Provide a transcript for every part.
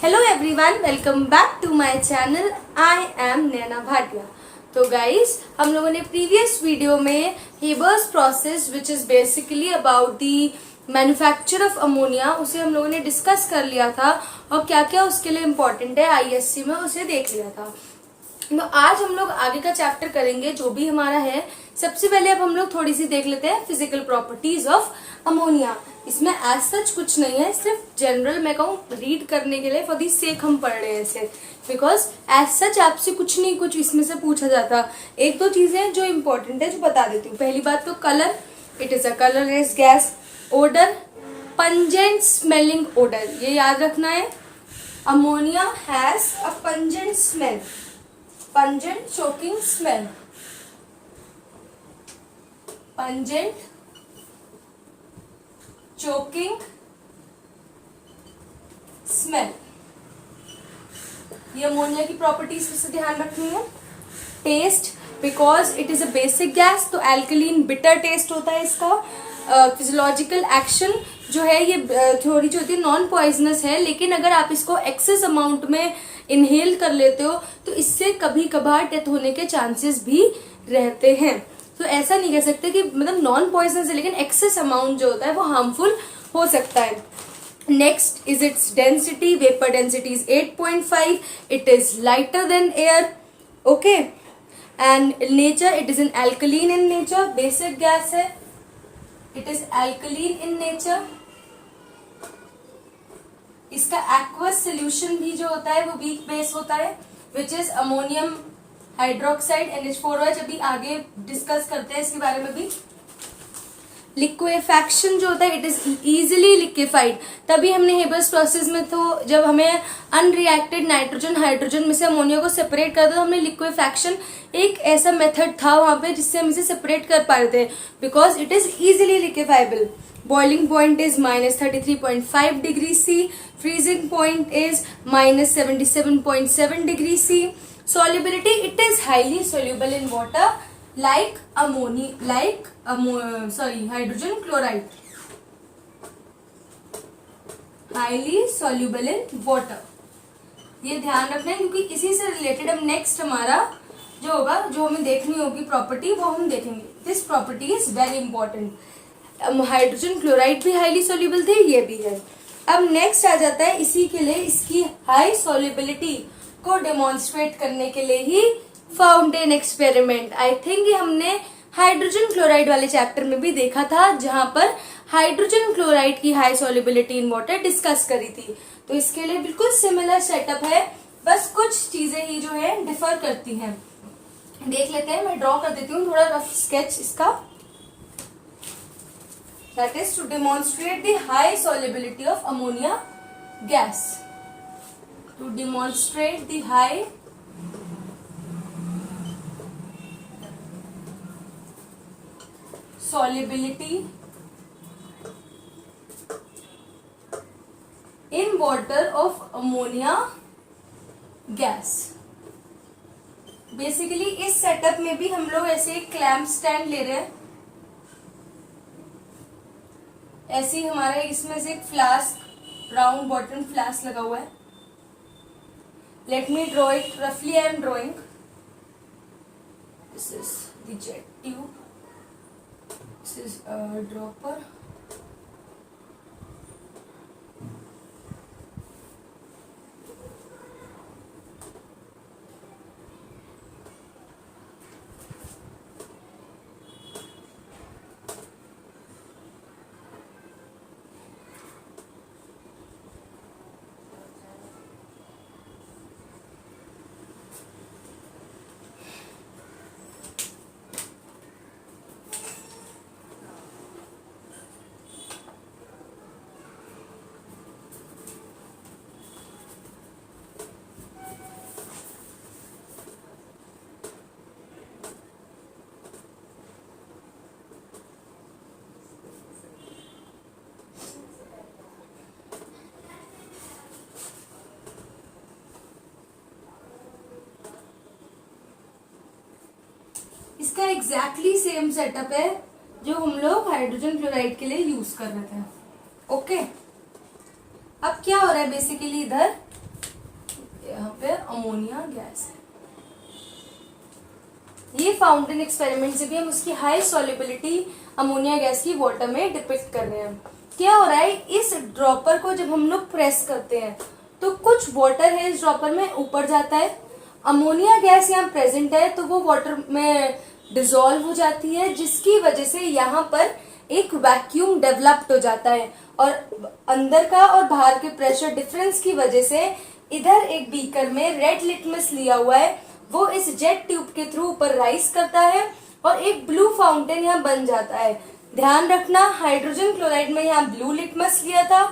Hello everyone, welcome back to my channel. I am Naina Bhatia. तो guys, हम लोगों ने प्रीवियस वीडियो में Haber's process which is basically about the manufacture of ammonia, उसे हम लोगों ने डिस्कस कर लिया था और क्या क्या उसके लिए इम्पोर्टेंट है आईएससी में उसे देख लिया था। तो आज हम लोग आगे का चैप्टर करेंगे जो भी हमारा है। सबसे पहले अब हम लोग थोड़ी सी देख लेते हैं फिजिकल प्रॉपर्टीज ऑफ अमोनिया। इसमें एज सच कुछ नहीं है, सिर्फ जनरल मैं कहूँ रीड करने के लिए फॉर दी सेक हम पढ़ रहे हैं इसे, बिकॉज एज सच आपसे कुछ नहीं कुछ इसमें से पूछा जाता। एक दो चीजें जो इम्पोर्टेंट है जो बता देती हूँ। पहली बात तो colour, it is a colourless gas. Odour, pungent smelling odour, ये याद रखना है। Ammonia has a pungent smell, pungent choking smell, pungent choking smell। ये अमोनिया की प्रॉपर्टीज से ध्यान रखनी है। Taste, because it is a basic gas, तो एल्कलीन बिटर टेस्ट होता है इसका। फिजियोलॉजिकल एक्शन जो है ये थोड़ी जो होती है नॉन पॉइजनस है, लेकिन अगर आप इसको एक्सेस अमाउंट में इनहेल कर लेते हो तो इससे कभी कभार डेथ होने के चांसेस भी रहते हैं। तो ऐसा नहीं कह सकते कि मतलब नॉन पॉइजनस है, लेकिन एक्सेस अमाउंट जो होता है वो हार्मफुल हो सकता है। Next is its density. Vapour density is 8.5। It is lighter than air. Okay, and nature it is an alkaline in nature, basic gas है, it is alkaline in nature. इसका aqueous solution भी जो होता है वो वीक बेस होता है, which is ammonium hydroxide NH4OH। अभी आगे डिस्कस करते हैं इसके बारे में भी। लिक्वेफैक्शन जो होता है, इट इज इजिली लिक्विफाइड। तभी हमने हेबर्स प्रोसेस में तो जब हमें अनरिएक्टेड नाइट्रोजन हाइड्रोजन में से अमोनिया को सेपरेट करते तो हमने लिक्वेफैक्शन एक ऐसा मेथड था वहां पे जिससे हम इसे सेपरेट कर पा रहे थे, because it is easily liquefiable. Boiling point is -33.5 degree C. Freezing point is -77.7 degree C. Solubility, it is highly soluble in water like hydrogen chloride. Highly soluble in water. ये ध्यान रखना है क्योंकि इसी से रिलेटेड अब नेक्स्ट हमारा जो होगा, जो हमें देखनी होगी प्रॉपर्टी, वो हम देखेंगे। This property is very important. Hydrogen chloride भी हाईली सोल्यूबल थे, ये भी है। अब नेक्स्ट आ जाता है इसी के लिए, इसकी हाई सोल्यूबिलिटी को डेमोन्स्ट्रेट करने के लिए ही फाउंटेन एक्सपेरिमेंट। आई थिंक ये हमने हाइड्रोजन क्लोराइड वाले चैप्टर में भी देखा था, जहां पर हाइड्रोजन क्लोराइड की high solubility in water discuss करी थी। तो इसके लिए बिल्कुल सिमिलर सेटअप है, बस कुछ चीजें ही जो है डिफर करती हैं। देख लेते हैं, मैं ड्रॉ कर देती हूँ थोड़ा रफ स्केच इसका। That is to demonstrate the high solubility of ammonia gas. To demonstrate the high solubility in water of ammonia gas. Basically इस सेटअप में भी हम लोग ऐसे एक क्लैंप स्टैंड ले रहे हैं। ऐसे ही हमारे इसमें से एक फ्लास्क, राउंड बॉटम फ्लास्क लगा हुआ है। लेट मी ड्रॉ इट रफली। I am drawing, this is the jet tube, this is dropper. इसका एग्जैक्टली सेम सेटअप है जो हम लोग हाइड्रोजन क्लोराइड के लिए यूज कर रहे थे। ओके, अब क्या हो रहा है बेसिकली, इधर यहाँ पे अमोनिया गैस है। ये फाउंटेन एक्सपेरिमेंट से भी हम उसकी हाई सॉल्युबिलिटी अमोनिया गैस की वाटर में डिपिक्ट कर रहे हैं। क्या हो रहा है, इस ड्रॉपर को जब हम लोग प्रेस करते हैं तो कुछ वाटर है इस ड्रॉपर में ऊपर जाता है, अमोनिया गैस यहाँ प्रेजेंट है तो वो वाटर में डिसॉल्व हो जाती है, जिसकी वजह से यहाँ पर एक वैक्यूम डेवलप्ड हो जाता है और अंदर का और बाहर के प्रेशर डिफरेंस की वजह से इधर एक बीकर में रेड लिटमस लिया हुआ है, वो इस जेट ट्यूब के थ्रू ऊपर राइज करता है और एक ब्लू फाउंटेन यहाँ बन जाता है। ध्यान रखना, हाइड्रोजन क्लोराइड में यहाँ ब्लू लिटमस लिया था,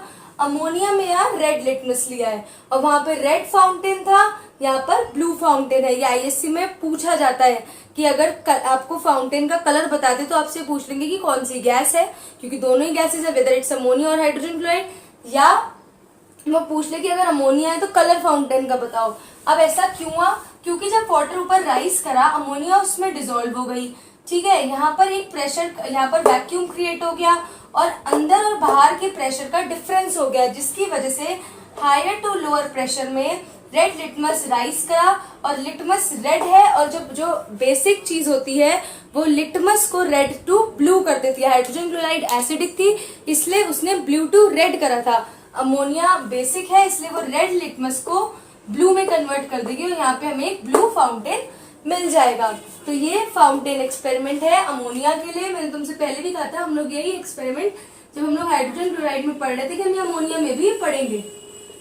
अमोनिया में यहाँ रेड लिटमस लिया है और वहां पे रेड फाउंटेन था, यहाँ पर ब्लू फाउंटेन है। ये आईएससी में पूछा जाता है कि अगर आपको फाउंटेन का कलर बता दे तो आपसे पूछ लेंगे कि कौन सी गैस है, क्योंकि दोनों ही गैसेस है, वेदर इट्स अमोनिया और हाइड्रोजन क्लोराइड, या वो पूछ ले कि अगर अमोनिया है तो कलर फाउंटेन का बताओ। अब ऐसा क्यों हुआ, क्योंकि जब वाटर ऊपर राइज करा अमोनिया उसमें डिसॉल्व हो गई, ठीक है, यहाँ पर एक प्रेशर, यहाँ पर वैक्यूम क्रिएट हो गया और अंदर और बाहर के प्रेशर का डिफरेंस हो गया, जिसकी वजह से हायर टू लोअर प्रेशर में रेड लिटमस राइज करा और लिटमस रेड है, और जब जो बेसिक चीज होती है वो लिटमस को रेड टू ब्लू कर देती है। हाइड्रोजन क्लोराइड एसिडिक थी इसलिए उसने ब्लू टू रेड करा था, अमोनिया बेसिक है इसलिए वो रेड लिटमस को ब्लू में कन्वर्ट कर देगी और यहाँ पे हमें एक ब्लू फाउंटेन मिल जाएगा। तो ये फाउंटेन एक्सपेरिमेंट है अमोनिया के लिए। मैंने तुमसे पहले भी कहा था हम लोग यही एक्सपेरिमेंट जब हम लोग हाइड्रोजन क्लोराइड में पढ़ रहे थे कि हम अमोनिया में भी पढ़ेंगे।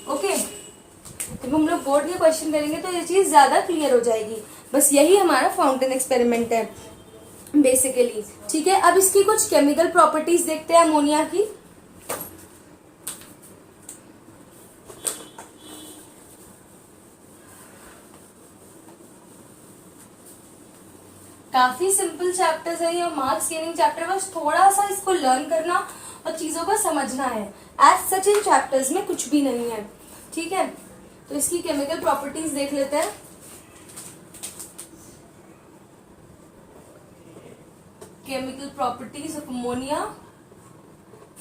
ओके, जब हम लोग बोर्ड के क्वेश्चन करेंगे तो ये चीज ज्यादा क्लियर हो जाएगी। बस यही हमारा फाउंटेन एक्सपेरिमेंट है बेसिकली, ठीक है। अब इसकी कुछ केमिकल प्रॉपर्टीज देखते हैं अमोनिया की। काफी सिंपल चैप्टर्स है ये, मार्क्स गेनिंग चैप्टर, बस थोड़ा सा इसको लर्न करना और चीजों को समझना है। एज सच इन चैप्टर्स में कुछ भी नहीं है, ठीक है। तो इसकी केमिकल प्रॉपर्टीज देख लेते हैं। Chemical properties of ammonia.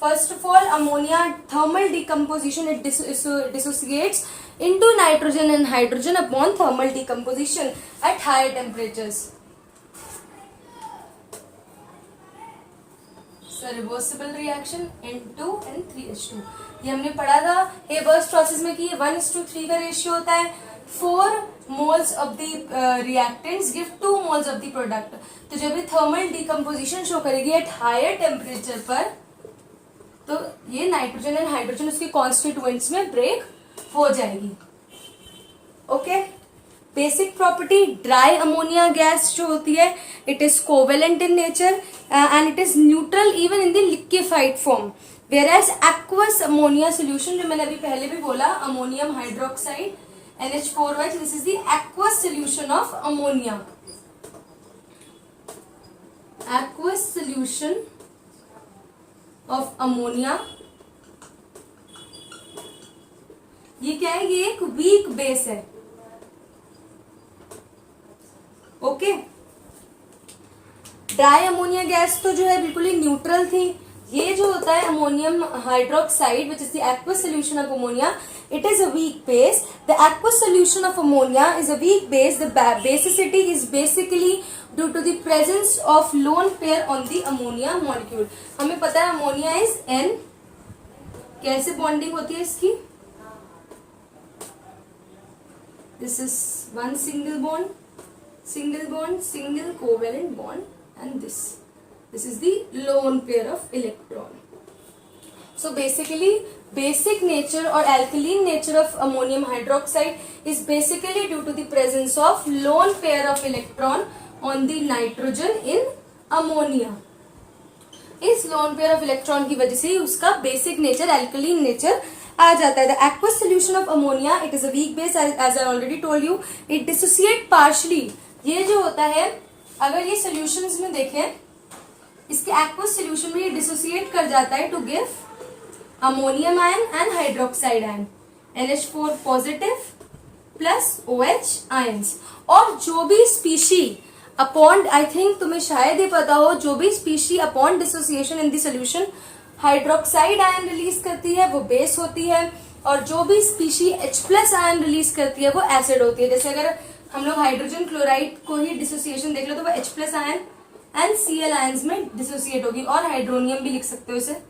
First of all, ammonia thermal decomposition, it dissociates into nitrogen and hydrogen upon thermal decomposition at higher temperatures. Reversible reaction N2N3H2, ये हमने पढ़ा था हेबर्स प्रोसेस में कि ये 1:3 का रेशियो होता है। 4 moles of the reactants give 2 moles of the product. तो जब ये थर्मल डिकम्पोजिशन शो करेगी एट हायर टेम्परेचर पर, तो ये नाइट्रोजन एंड हाइड्रोजन उसके कॉन्स्टिट्यूएंट्स में ब्रेक हो जाएगी। Okay, basic property, dry ammonia gas जो होती है it is covalent in nature and it is neutral even in the liquefied form, whereas aqueous ammonia solution, जो मैंने अभी पहले भी बोला, ammonium hydroxide NH4OH, this is the aqueous solution of ammonia. Aqueous solution of ammonia, ये क्या है, ये एक वीक बेस है। ओके, ड्राई अमोनिया गैस तो जो है बिल्कुल ही न्यूट्रल थी। ये जो होता है ammonium hydroxide which is the aqueous solution of ammonia, it is a weak base. The aqueous solution of ammonia is a weak base. The basicity is basically due to the presence of lone pair on the ammonia molecule. हमें पता है ammonia is N, कैसे bonding होती है इसकी, this is one single bond, single covalent bond, and this is the lone pair of electron. So basically basic nature or alkaline nature of ammonium hydroxide is basically due to the presence of lone pair of electron on the nitrogen in ammonia. इस lone pair of electron की वजह से ही उसका basic nature alkaline nature आ जाता है। The aqueous solution of ammonia, it is a weak base as I already told you. It dissociate partially. ये जो होता है, अगर ये solutions में देखें, इसके aqueous solution में ये dissociate कर जाता है to give ammonium ion and hydroxide ion, NH4 positive plus OH ions. और जो भी स्पीशी अपॉन, आई थिंक तुम्हें शायद ही पता हो, जो भी species upon dissociation in the solution hydroxide ion release करती है वो बेस होती है, और जो भी स्पीशी H+ आयन रिलीज करती है वो एसिड होती है। जैसे अगर हम लोग हाइड्रोजन क्लोराइड को ही डिसोसिएशन देख लो तो वो H+ ion and Cl ions में डिसोसिएट होगी, और हाइड्रोनियम भी लिख सकते हो इसे,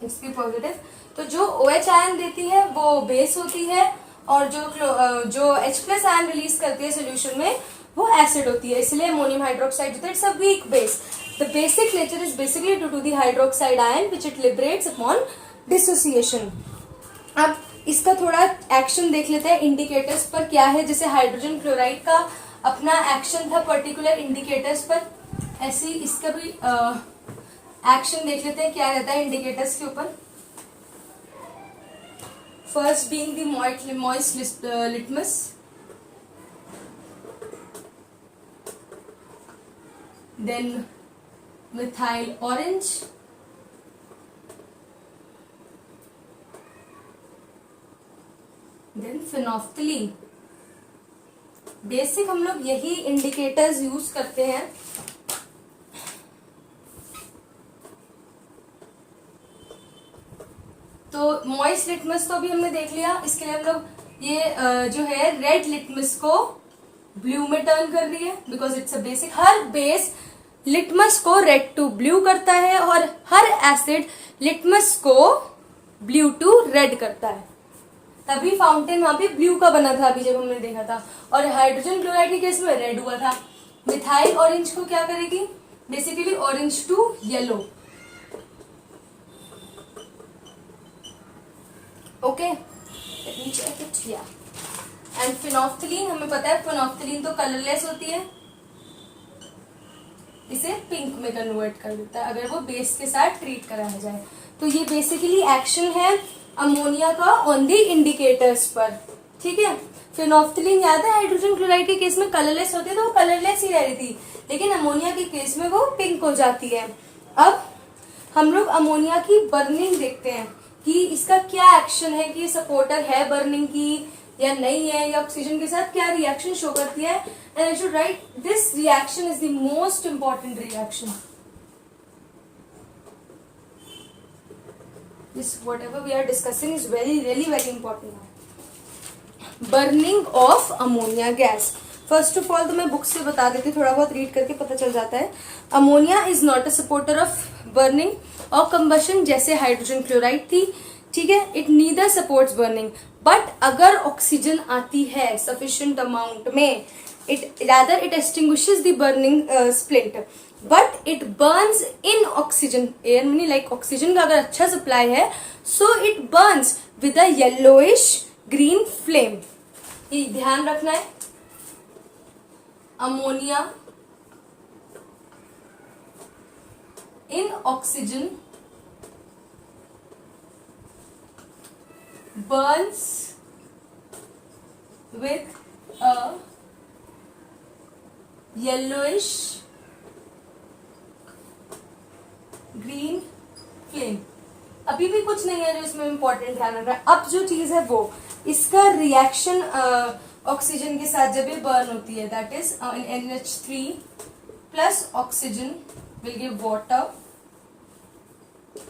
इसकी पॉजिटिव। तो जो OH आयन देती है वो बेस होती है, और जो H+ आयन रिलीज करती है सोल्यूशन में वो एसिड होती है, इसलिए अमोनियम हाइड्रोक्साइड होता है, it's a weak base. The basic nature is basically due to the hydroxide ion which it liberates upon dissociation. अब इसका थोड़ा एक्शन देख लेते हैं इंडिकेटर्स पर क्या है। जैसे हाइड्रोजन क्लोराइड का अपना एक्शन था पर्टिकुलर इंडिकेटर्स पर, ऐसे ही इसका भी एक्शन देख लेते हैं क्या रहता है इंडिकेटर्स के ऊपर। First being the moist litmus, then methyl orange, then phenolphthalein. Basic हम लोग यही इंडिकेटर्स यूज करते हैं। तो मॉइस्ट लिटमस तो अभी हमने देख लिया, इसके लिए हम लोग ये जो है रेड लिटमस को ब्लू में टर्न कर रही है, because it's a basic. Her base litmus को रेड टू ब्लू करता है, और हर एसिड लिटमस को ब्लू टू रेड करता है। तभी फाउंटेन वहां पे ब्लू का बना था अभी जब हमने देखा था, और हाइड्रोजन क्लोराइड के केस में रेड हुआ था। मिथाइल ऑरेंज को क्या करेगी, basically orange to yellow. Okay, let me check it. या एंड फिनोफ्थलीन, हमें पता है फिनोफ्थलीन तो कलरलेस होती है, इसे पिंक में कन्वर्ट कर देता है अगर वो बेस के साथ ट्रीट कराया जाए। तो ये बेसिकली एक्शन है अमोनिया का ऑन दी इंडिकेटर्स पर, ठीक है। फिनोफ्थलीन याद है हाइड्रोजन क्लोराइड के केस में कलरलेस होती है, तो वो कलरलेस ही रह रही थी, लेकिन अमोनिया के केस में वो पिंक हो जाती है। अब हम लोग अमोनिया की बर्निंग देखते हैं कि इसका क्या एक्शन है, कि सपोर्टर है बर्निंग की या नहीं है, या ऑक्सीजन के साथ क्या रिएक्शन शो करती है। And I should write this reaction is the most important reaction. This whatever we are discussing is really very important now. Burning of ammonia gas. First of all तो मैं book से बता देती हूँ, थोड़ा बहुत रीड करके पता चल जाता है। Ammonia is not a supporter of burning और कंबशन जैसे हाइड्रोजन क्लोराइड थी, ठीक है। It neither supports burning, but अगर ऑक्सीजन आती है सफिशिएंट अमाउंट में, it rather it extinguishes the burning splint, but it burns in oxygen. Air में लाइक ऑक्सीजन का अगर अच्छा सप्लाई है, so it burns with a yellowish green flame. ये ध्यान रखना है। Ammonia in oxygen burns with a yellowish green flame। अभी भी कुछ नहीं है जो इसमें इंपॉर्टेंट ध्यान रखना है। अब जो चीज है वो इसका रिएक्शन ऑक्सीजन के साथ जब ये बर्न होती है, that is NH3 plus oxygen will give water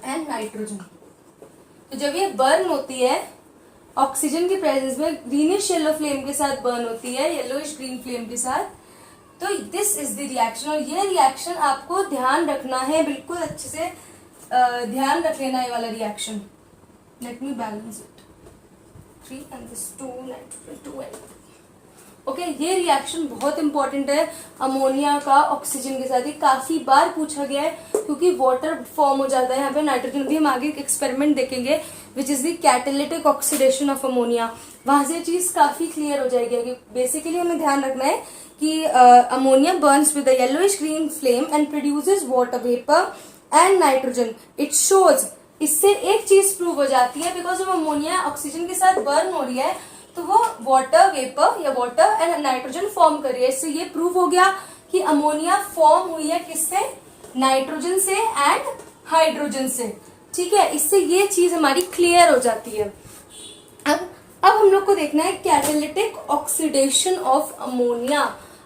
and nitrogen. तो जब ये बर्न होती है ऑक्सीजन की प्रेजेंस में, ग्रीनिश येलो फ्लेम के साथ बर्न होती है, येलोइश ग्रीन फ्लेम के साथ, तो दिस इज द रिएक्शन। और ये रिएक्शन आपको ध्यान रखना है, बिल्कुल अच्छे से ध्यान रख लेना है वाला reaction. Let me balance it, 3 and this 2 nitrogen 2 and okay. ये रिएक्शन बहुत इंपॉर्टेंट है अमोनिया का ऑक्सीजन के साथ। ये काफी बार पूछा गया है क्योंकि वाटर फॉर्म हो जाता है यहाँ पे, नाइट्रोजन भी। हम आगे एक एक्सपेरिमेंट देखेंगे which is the catalytic oxidation of ammonia, वहां से चीज काफी क्लियर हो जाएगी। बेसिकली हमें ध्यान रखना है कि ammonia Burns with a yellowish green flame and produces water vapour and nitrogen. It shows, इससे एक चीज प्रूव हो जाती है, बिकॉज जब अमोनिया ऑक्सीजन के साथ बर्न हो रही है तो वो वाटर वेपर या वाटर एंड नाइट्रोजन फॉर्म कर रही है। इससे ये प्रूव हो गया कि अमोनिया फॉर्म हुई है किससे, नाइट्रोजन से एंड हाइड्रोजन से, ठीक है। इससे ये चीज हमारी क्लियर हो जाती है। अब हम लोग को देखना है कैटालिटिक ऑक्सीडेशन ऑफ अमोनिया।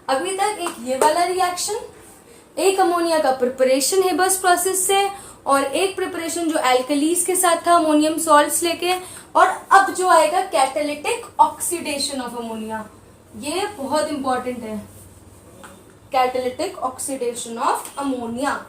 अभी तक एक ये वाला रिएक्शन, एक अमोनिया का प्रिपरेशन हेबर्स प्रोसेस से, और एक प्रिपरेशन जो एल्कलीज के साथ था अमोनियम सॉल्ट्स लेके, और अब जो आएगा कैटालिटिक ऑक्सीडेशन ऑफ अमोनिया। ये बहुत इंपॉर्टेंट है, कैटालिटिक ऑक्सीडेशन ऑफ अमोनिया।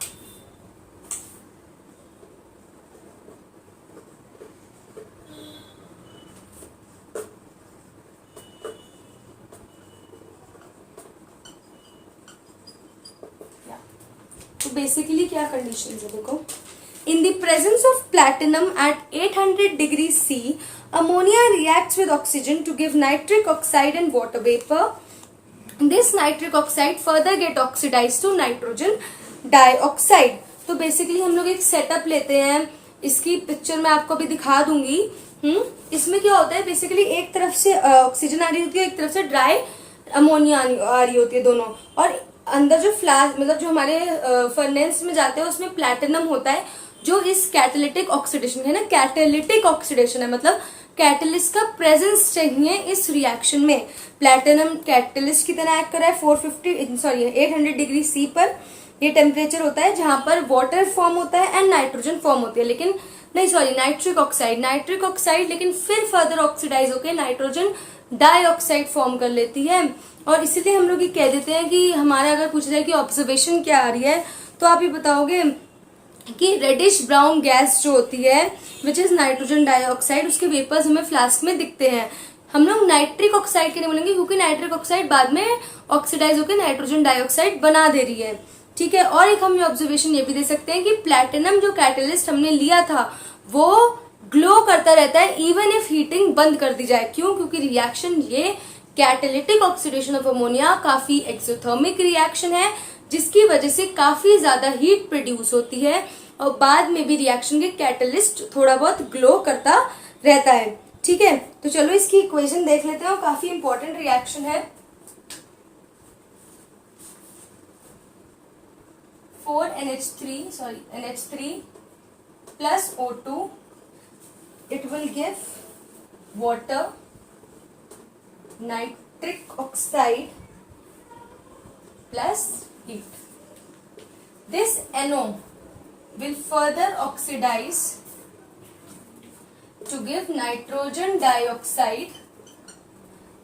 तो बेसिकली क्या कंडीशन है देखो, in the presence of platinum at 800 degree C, ammonia reacts with oxygen to give nitric oxide and water vapor. This nitric oxide further get oxidized to nitrogen dioxide. तो basically हम लोग एक setup लेते हैं, इसकी picture मैं आपको भी दिखा दूंगी। इसमें क्या होता है, बेसिकली एक तरफ से ऑक्सीजन आ रही होती है, एक तरफ से ड्राई अमोनिया आ रही होती है दोनों, और अंदर जो फ्लास्क मतलब जो हमारे फर्नेस में जाते हैं उसमें प्लैटिनम होता है जो इस कैटालिटिक ऑक्सीडेशन है ना, कैटालिटिक ऑक्सीडेशन है मतलब कैटलिस्ट का प्रेजेंस चाहिए इस रिएक्शन में। प्लैटिनम कैटलिस्ट की तरह एक्ट कर रहा है 800 डिग्री सी पर। ये टेम्परेचर होता है जहां पर वाटर फॉर्म होता है एंड नाइट्रोजन फॉर्म होती है, लेकिन नहीं नाइट्रिक ऑक्साइड लेकिन फिर फर्दर ऑक्सीडाइज होकर नाइट्रोजन डाइऑक्साइड फॉर्म कर लेती है। और इसीलिए हम लोग ये कह देते हैं कि हमारा अगर पूछा जाए कि ऑब्जर्वेशन क्या आ रही है, तो आप ये बताओगे कि रेडिश ब्राउन गैस जो होती है विच इज नाइट्रोजन डाइऑक्साइड, उसके वेपर्स हमें फ्लास्क में दिखते हैं। हम लोग नाइट्रिक ऑक्साइड के नहीं बोलेंगे क्योंकि नाइट्रिक ऑक्साइड बाद में ऑक्सीडाइज होकर नाइट्रोजन डाइऑक्साइड बना दे रही है, ठीक है। और एक हम ऑब्जर्वेशन ये भी दे सकते हैं कि प्लैटिनम जो कैटलिस्ट हमने लिया था वो ग्लो करता रहता है इवन इफ हीटिंग बंद कर दी जाए। क्यों? क्योंकि रिएक्शन ये कैटालिटिक ऑक्सीडेशन ऑफ अमोनिया काफी एक्सोथर्मिक रिएक्शन है, जिसकी वजह से काफी ज्यादा हीट प्रोड्यूस होती है और बाद में भी रिएक्शन के कैटलिस्ट थोड़ा बहुत ग्लो करता रहता है, ठीक है। तो चलो इसकी इक्वेशन देख लेते हैं, काफी इंपॉर्टेंट रिएक्शन है। 4NH3 plus O2, it will give water, nitric oxide plus heat. This NO will further oxidize to give nitrogen dioxide.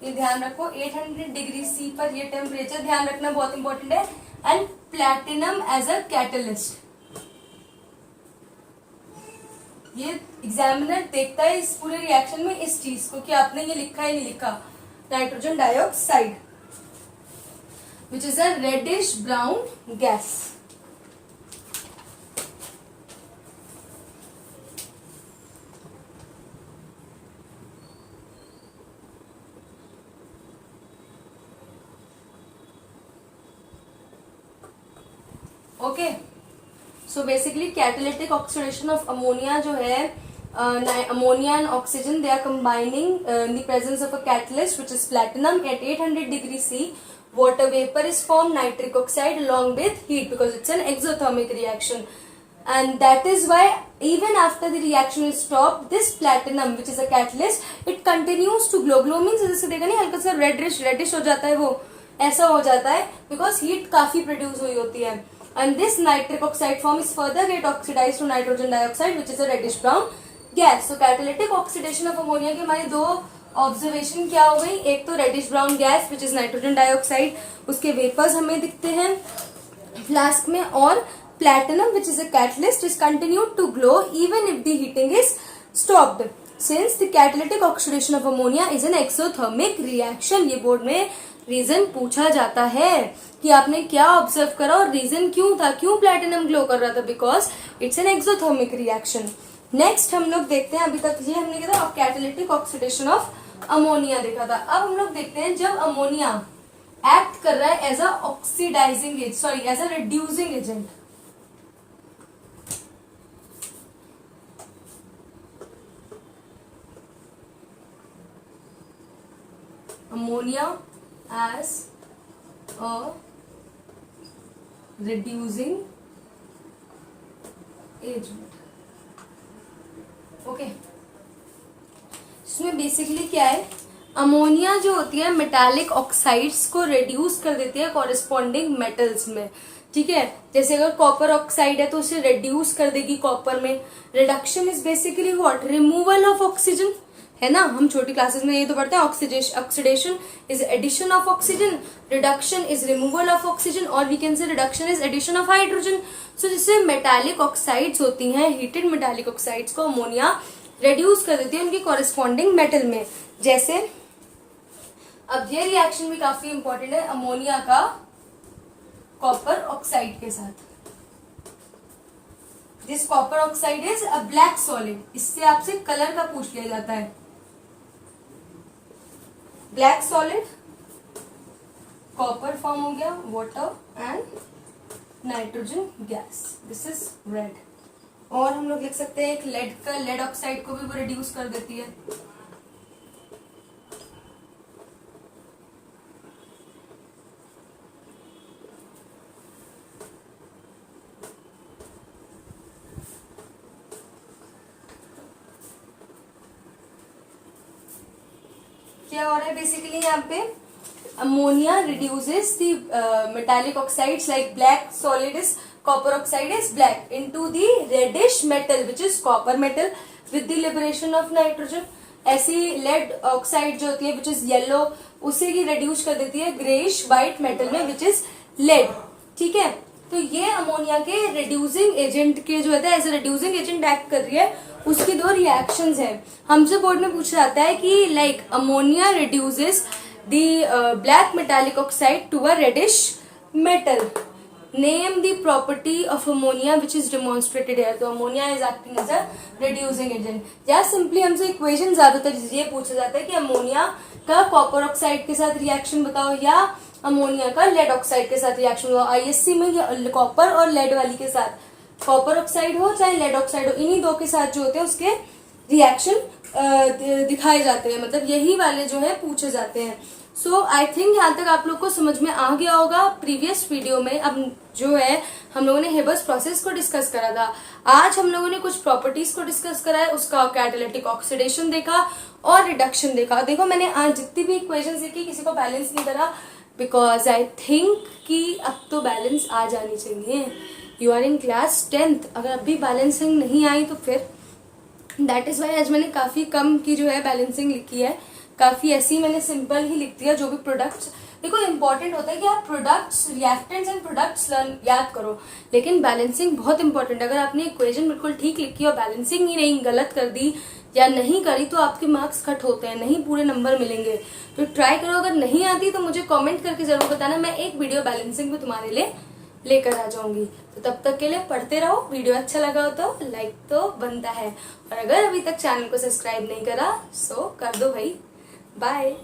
ये ध्यान रखो 800 डिग्री सी पर ये टेम्परेचर ध्यान रखना बहुत इंपॉर्टेंट है। And platinum as a catalyst, ये एग्जामिनर देखता है इस पूरे रिएक्शन में इस चीज को कि आपने ये लिखा है नहीं लिखा, nitrogen dioxide which is a reddish brown gas. Okay, so basically catalytic oxidation of ammonia जो है, ammonia and oxygen they are combining in the presence of a catalyst which is platinum at 800 degree C. water vapor is formed, nitric oxide along with heat because it's an exothermic reaction, and that is why even after the reaction is stopped, this platinum which is a catalyst it continues to glow means जैसे देखा नहीं हल्का सा reddish हो जाता है, वो ऐसा हो जाता है because heat काफी प्रोड्यूस हुई होती है। and this nitric oxide form is further get oxidized to nitrogen dioxide which is a reddish brown gas. so catalytic oxidation of ammonia के हमारे दो ऑब्जर्वेशन क्या हो गई, एक तो reddish brown gas which is nitrogen dioxide, उसके vapours हमें दिखते हैं फ्लास्क में, और platinum which is a catalyst is continued to glow even if the heating is stopped since the catalytic oxidation of ammonia is an exothermic reaction. ये board में reason पूछा जाता है कि आपने क्या ऑब्जर्व करा और रीजन क्यों था, क्यों प्लैटिनम ग्लो कर रहा था, because it's an exothermic reaction. Next हम लोग देखते हैं, अभी तक ये हमने क्या था कैटालिटिक ऑक्सीडेशन ऑफ अमोनिया देखा था। अब हम लोग देखते हैं जब अमोनिया एक्ट कर रहा है as a oxidising as a reducing agent. Ammonia as a reducing agent, okay. इसमें बेसिकली क्या है, अमोनिया जो होती है मेटालिक ऑक्साइड्स को रिड्यूस कर देती है कॉरेस्पॉन्डिंग मेटल्स में। ठीक है। जैसे अगर कॉपर ऑक्साइड है तो उसे रिड्यूस कर देगी कॉपर में। Reduction is basically what, removal of oxygen, है ना। हम छोटी क्लासेस में ये तो पढ़ते हैं, oxidation is addition of oxygen, reduction is removal of oxygen, और we can say reduction is addition of hydrogen. So जिससे मेटालिक ऑक्साइड्स होती हैं, हीटेड मेटालिक ऑक्साइड्स को अमोनिया रिड्यूस कर देती है उनकी कॉरेस्पॉन्डिंग मेटल में। जैसे अब ये रिएक्शन भी काफी इंपॉर्टेंट है अमोनिया का कॉपर ऑक्साइड के साथ। This copper oxide is a black solid. इससे आपसे कलर का पूछ लिया जाता है। ब्लैक सॉलिड, कॉपर फॉर्म हो गया, water and nitrogen gas, this is red. और हम लोग लिख सकते हैं एक लेड का, लेड ऑक्साइड को भी वो रिड्यूस कर देती है। क्या हो रहा है बेसिकली यहाँ पे, ammonia reduces the metallic oxides like black solid is copper oxide is black into the reddish metal which is copper metal with the liberation of nitrogen. ऐसी लेड ऑक्साइड जो होती है विच इज येलो, उसे ही reduce कर देती है greyish white metal में which is lead. ठीक है, तो ये अमोनिया के रिड्यूसिंग एजेंट के जो है एज रिड्यूसिंग एजेंट एक्ट कर रही है, उसकी दो रिएक्शंस हैं। हमसे बोर्ड में पूछा जाता है कि like ammonia reduces the black metallic oxide to a reddish metal, name the property of ammonia which is demonstrated here. तो ammonia is acting as a reducing agent. या सिंपली हमसे इक्वेशन ज्यादातर ये पूछा जाता है कि अमोनिया का कॉपर ऑक्साइड के साथ रिएक्शन बताओ या अमोनिया का लेड ऑक्साइड के साथ रिएक्शन बताओ। आईएससी में कॉपर और लेड वाली के साथ, कॉपर ऑक्साइड हो चाहे लेड ऑक्साइड हो, इन्हीं दो के साथ जो होते हैं उसके रिएक्शन दिखाए जाते हैं, मतलब यही वाले जो है पूछे जाते हैं। सो आई थिंक यहाँ तक आप लोग को समझ में आ गया होगा। प्रीवियस वीडियो में अब जो है हम लोगों ने हेबर्स प्रोसेस को डिस्कस करा था। आज हम लोगों ने कुछ प्रॉपर्टीज को डिस्कस करा है, उसका कैटालिटिक ऑक्सीडेशन देखा और रिडक्शन देखा। देखो मैंने आज जितनी भी इक्वेशन देखी किसी को बैलेंस नहीं करा, बिकॉज आई थिंक कि अब तो बैलेंस आ जानी चाहिए। You are in class 10th, अगर अभी बैलेंसिंग नहीं आई तो फिर दैट इज वाई आज मैंने काफी कम की जो है बैलेंसिंग लिखी है, काफी ऐसी मैंने सिंपल ही लिख दिया। जो भी प्रोडक्ट्स, देखो इंपॉर्टेंट होता है कि आप products, reactants and products learn याद करो, लेकिन बैलेंसिंग बहुत इंपॉर्टेंट है। अगर आपने इक्वेशन बिल्कुल ठीक लिखी और बैलेंसिंग ही नहीं, गलत कर दी या नहीं करी तो आपके मार्क्स कट होते हैं, नहीं पूरे नंबर मिलेंगे। तो ट्राई करो, अगर नहीं आती तो मुझे कमेंट करके जरूर बताना, मैं एक वीडियो बैलेंसिंग भी तुम्हारे लिए लेकर आ जाऊंगी। तो तब तक के लिए पढ़ते रहो। वीडियो अच्छा लगा हो तो लाइक तो बनता है, और अगर अभी तक चैनल को सब्सक्राइब नहीं करा सो कर दो भाई। बाय।